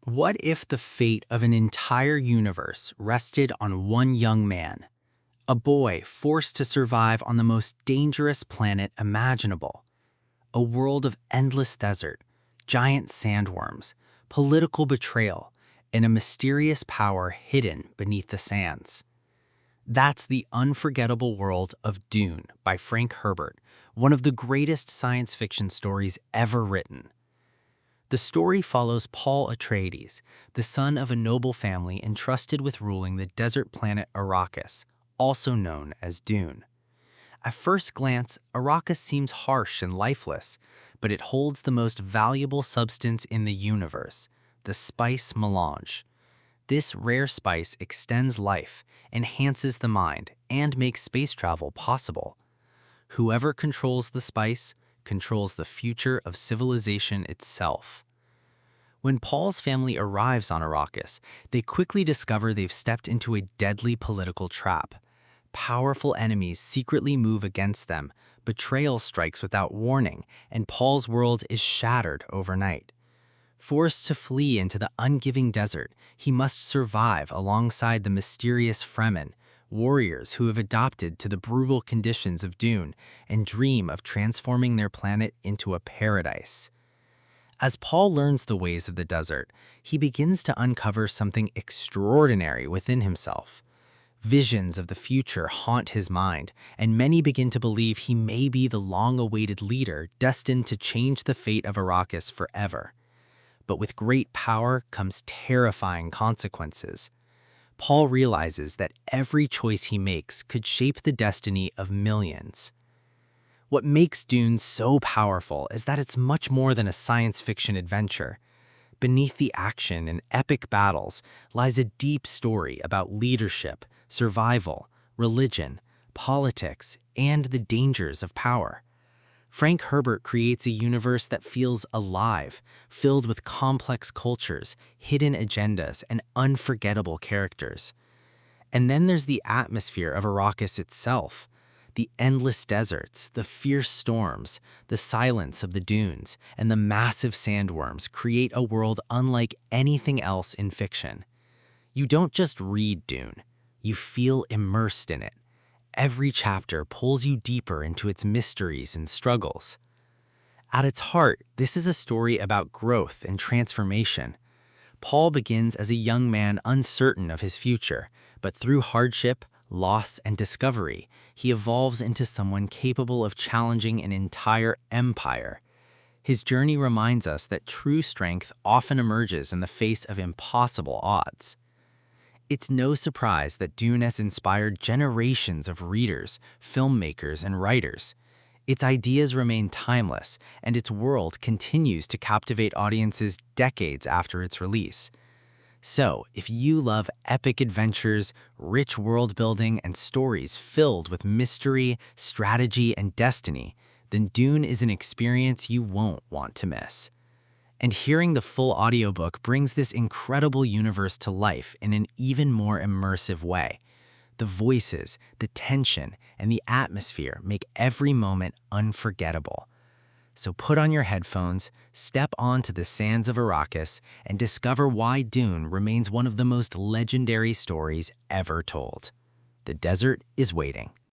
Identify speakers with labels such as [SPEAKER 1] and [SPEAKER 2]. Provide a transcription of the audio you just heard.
[SPEAKER 1] What if the fate of an entire universe rested on one young man, a boy forced to survive on the most dangerous planet imaginable? A world of endless desert, giant sandworms, political betrayal, and a mysterious power hidden beneath the sands. That's the unforgettable world of Dune by Frank Herbert, one of the greatest science fiction stories ever written. The story follows Paul Atreides, the son of a noble family entrusted with ruling the desert planet Arrakis, also known as Dune. At first glance, Arrakis seems harsh and lifeless, but it holds the most valuable substance in the universe, the spice melange. This rare spice extends life, enhances the mind, and makes space travel possible. Whoever controls the spice controls the future of civilization itself. When Paul's family arrives on Arrakis, they quickly discover they've stepped into a deadly political trap. Powerful enemies secretly move against them, betrayal strikes without warning, and Paul's world is shattered overnight. Forced to flee into the ungiving desert, he must survive alongside the mysterious Fremen, warriors who have adapted to the brutal conditions of Dune and dream of transforming their planet into a paradise. As Paul learns the ways of the desert, he begins to uncover something extraordinary within himself. Visions of the future haunt his mind, and many begin to believe he may be the long-awaited leader destined to change the fate of Arrakis forever. But with great power comes terrifying consequences. Paul realizes that every choice he makes could shape the destiny of millions. What makes Dune so powerful is that it's much more than a science fiction adventure. Beneath the action and epic battles lies a deep story about leadership, survival, religion, politics, and the dangers of power. Frank Herbert creates a universe that feels alive, filled with complex cultures, hidden agendas, and unforgettable characters. And then there's the atmosphere of Arrakis itself. The endless deserts, the fierce storms, the silence of the dunes, and the massive sandworms create a world unlike anything else in fiction. You don't just read Dune, you feel immersed in it. Every chapter pulls you deeper into its mysteries and struggles. At its heart, this is a story about growth and transformation. Paul begins as a young man uncertain of his future, but through hardship, loss, and discovery, he evolves into someone capable of challenging an entire empire. His journey reminds us that true strength often emerges in the face of impossible odds. It's no surprise that Dune has inspired generations of readers, filmmakers, and writers. Its ideas remain timeless, and its world continues to captivate audiences decades after its release. So, if you love epic adventures, rich world building, and stories filled with mystery, strategy, and destiny, then Dune is an experience you won't want to miss. And hearing the full audiobook brings this incredible universe to life in an even more immersive way. The voices, the tension, and the atmosphere make every moment unforgettable. So put on your headphones, step onto the sands of Arrakis, and discover why Dune remains one of the most legendary stories ever told. The desert is waiting.